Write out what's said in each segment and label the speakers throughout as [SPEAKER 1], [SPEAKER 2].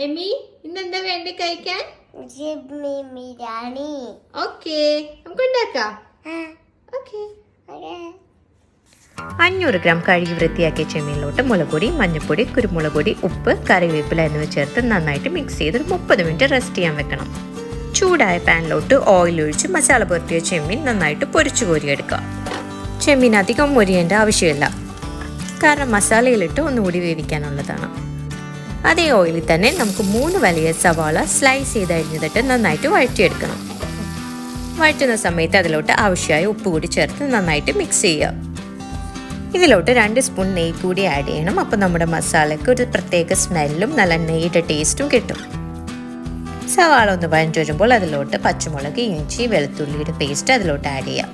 [SPEAKER 1] Amy ഇന്നെന്താ വേണ്ടി കഴിക്കാൻ?
[SPEAKER 2] ബിരിയാണി.
[SPEAKER 1] ഓക്കേ, നമുക്ക് ഉണ്ടാക്കാം. ഓക്കേ.
[SPEAKER 3] 500 ഗ്രാം കഴുകി വൃത്തിയാക്കിയ ചെമ്മീനിലോട്ട് മുളകുപൊടി, മഞ്ഞൾപ്പൊടി, കുരുമുളക് പൊടി, ഉപ്പ്, കറിവേപ്പില എന്നിവ ചേർത്ത് നന്നായിട്ട് മിക്സ് ചെയ്ത് 30 മിനിറ്റ് റെസ്റ്റ് ചെയ്യാൻ വെക്കണം. ചൂടായ പാനിലോട്ട് ഓയിൽ ഒഴിച്ച് മസാല പുരട്ടിയ ചെമ്മീൻ നന്നായിട്ട് പൊരിച്ചു കോരിയെടുക്കുക. ചെമ്മീൻ അധികം മൊരിയേണ്ട ആവശ്യമില്ല, കാരണം മസാലയിലിട്ട് ഒന്നുകൂടി വേവിക്കാനുള്ളതാണ്. അതേ ഓയിലിൽ തന്നെ നമുക്ക് 3 വലിയ സവാള സ്ലൈസ് ചെയ്ത് അരിഞ്ഞിട്ട് നന്നായിട്ട് വഴറ്റിയെടുക്കണം. വഴറ്റുന്ന സമയത്ത് അതിലോട്ട് ആവശ്യമായ ഉപ്പ് കൂടി ചേർത്ത് നന്നായിട്ട് മിക്സ് ചെയ്യുക. ഇതിലോട്ട് 2 സ്പൂൺ നെയ്യ് കൂടി ആഡ് ചെയ്യണം. അപ്പോൾ നമ്മുടെ മസാലയ്ക്ക് ഒരു പ്രത്യേക സ്മെല്ലും നല്ല നെയ്യുടെ ടേസ്റ്റും കിട്ടും. സവാള ഒന്ന് വഴഞ്ഞു വരുമ്പോൾ അതിലോട്ട് പച്ചമുളക്, ഇഞ്ചി, വെളുത്തുള്ളിയുടെ പേസ്റ്റ് അതിലോട്ട് ആഡ് ചെയ്യാം.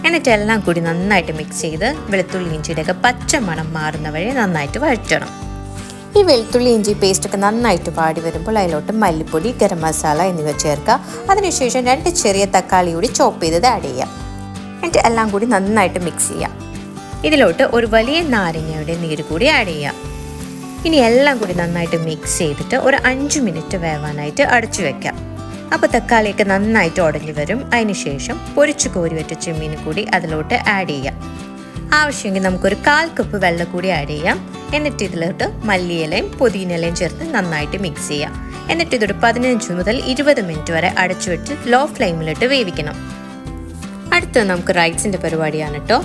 [SPEAKER 3] എന്നിട്ട് എല്ലാം കൂടി നന്നായിട്ട് മിക്സ് ചെയ്ത് വെളുത്തുള്ളി ഇഞ്ചിയുടെയൊക്കെ പച്ച മണം മാറുന്ന വഴി നന്നായിട്ട് വഴറ്റണം. ഈ വെളുത്തുള്ളി ഇഞ്ചി പേസ്റ്റൊക്കെ നന്നായിട്ട് വാടി വരുമ്പോൾ അതിലോട്ട് മല്ലിപ്പൊടി, ഗരം മസാല എന്നിവ ചേർക്കുക. അതിനുശേഷം 2 ചെറിയ തക്കാളി കൂടി ചോപ്പ് ചെയ്തത് ആഡ് ചെയ്യാം. എന്നിട്ട് എല്ലാം കൂടി നന്നായിട്ട് മിക്സ് ചെയ്യാം. ഇതിലോട്ട് ഒരു വലിയ നാരങ്ങയുടെ നീര് കൂടി ആഡ് ചെയ്യാം. ഇനി എല്ലാം കൂടി നന്നായിട്ട് മിക്സ് ചെയ്തിട്ട് ഒരു 5 മിനിറ്റ് വേവാനായിട്ട് അടച്ചു വെക്കാം. അപ്പോൾ തക്കാളിയൊക്കെ നന്നായിട്ട് ഉടഞ്ഞു വരും. അതിനുശേഷം പൊരിച്ചു കോരി വെച്ച ചെമ്മീൻ കൂടി അതിലോട്ട് ആഡ് ചെയ്യാം. ആവശ്യമെങ്കിൽ നമുക്കൊരു 1/4 കപ്പ് വെള്ളം കൂടി ആഡ് ചെയ്യാം. എന്നിട്ട് ഇതിലോട്ട് മല്ലിയിലയും പുതിനയിലയും ചേർത്ത് നന്നായിട്ട് മിക്സ് ചെയ്യാം. എന്നിട്ട് ഇതൊരു 15 മുതൽ 20 മിനിറ്റ് വരെ അടച്ചു വെച്ച് ലോ ഫ്ലെയിമിലിട്ട് വേവിക്കണം. അടുത്ത് നമുക്ക് റൈസിൻ്റെ പരിപാടിയാണ് കേട്ടോ.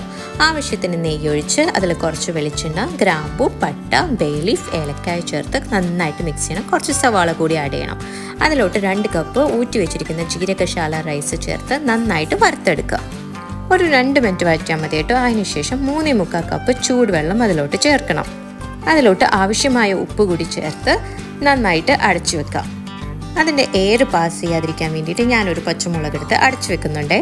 [SPEAKER 3] ആവശ്യത്തിന് നെയ്യ് ഒഴിച്ച് അതിൽ കുറച്ച് വെളിച്ചെണ്ണ, ഗ്രാമ്പൂ, പട്ട, ബേ ലീഫ്, ഏലക്കായ ചേർത്ത് നന്നായിട്ട് മിക്സ് ചെയ്യണം. കുറച്ച് സവാള കൂടി ആഡ് ചെയ്യണം. അതിലോട്ട് 2 കപ്പ് ഊറ്റി വെച്ചിരിക്കുന്ന ജീരകശാല റൈസ് ചേർത്ത് നന്നായിട്ട് വറുത്തെടുക്കുക. ഒരു 2 മിനിറ്റ് വഴറ്റാൽ മതി കേട്ടോ. അതിനുശേഷം 3/4 കപ്പ് ചൂടുവെള്ളം അതിലോട്ട് ചേർക്കണം. അതിലോട്ട് ആവശ്യമായ ഉപ്പ് കൂടി ചേർത്ത് നന്നായിട്ട് അടച്ചു വെക്കാം. അതിൻ്റെ എയർ പാസ് ചെയ്യാതിരിക്കാൻ വേണ്ടിയിട്ട് ഞാനൊരു പച്ചമുളക് എടുത്ത് അടച്ചു വെക്കുന്നുണ്ടേ.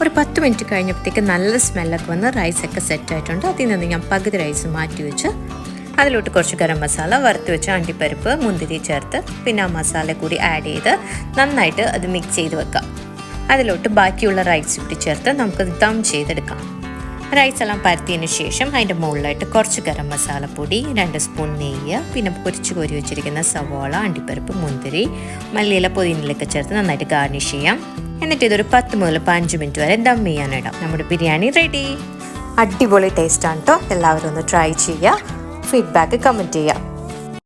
[SPEAKER 3] ഒരു 10 മിനിറ്റ് കഴിഞ്ഞപ്പോഴത്തേക്ക് നല്ല സ്മെല്ലൊക്കെ വന്ന് റൈസൊക്കെ സെറ്റായിട്ടുണ്ട്. അതിൽ നിന്ന് ഞാൻ പകുതി റൈസ് മാറ്റി വെച്ച് അതിലോട്ട് കുറച്ച് ഗരം മസാല, വറുത്ത് വെച്ച അണ്ടിപ്പരിപ്പ്, മുന്തിരി ചേർത്ത് പിന്നെ ആ മസാല കൂടി ആഡ് ചെയ്ത് നന്നായിട്ട് അത് മിക്സ് ചെയ്ത് വെക്കാം. അതിലോട്ട് ബാക്കിയുള്ള റൈസ് കൂടി ചേർത്ത് നമുക്ക് ദം ചെയ്തെടുക്കാം. റൈസ് എല്ലാം പരത്തിയതിന് ശേഷം അതിൻ്റെ മുകളിലായിട്ട് കുറച്ച് ഗരം മസാലപ്പൊടി, 2 സ്പൂൺ നെയ്യ്, പിന്നെ പൊരിച്ച് കോരി വെച്ചിരിക്കുന്ന സവാള, അണ്ടിപ്പരിപ്പ്, മുന്തിരി, മല്ലിയില, പുതിനയിലൊക്കെ ചേർത്ത് നന്നായിട്ട് ഗാർണിഷ് ചെയ്യാം. എന്നിട്ട് ഇതൊരു 10 മുതൽ 15 മിനിറ്റ് വരെ ദം ചെയ്യാനിടാം. നമ്മുടെ ബിരിയാണി റെഡി. അടിപൊളി ടേസ്റ്റാണ് കേട്ടോ. എല്ലാവരും ഒന്ന് ട്രൈ ചെയ്യുക. ഫീഡ്ബാക്ക് കമൻറ്റ് ചെയ്യുക.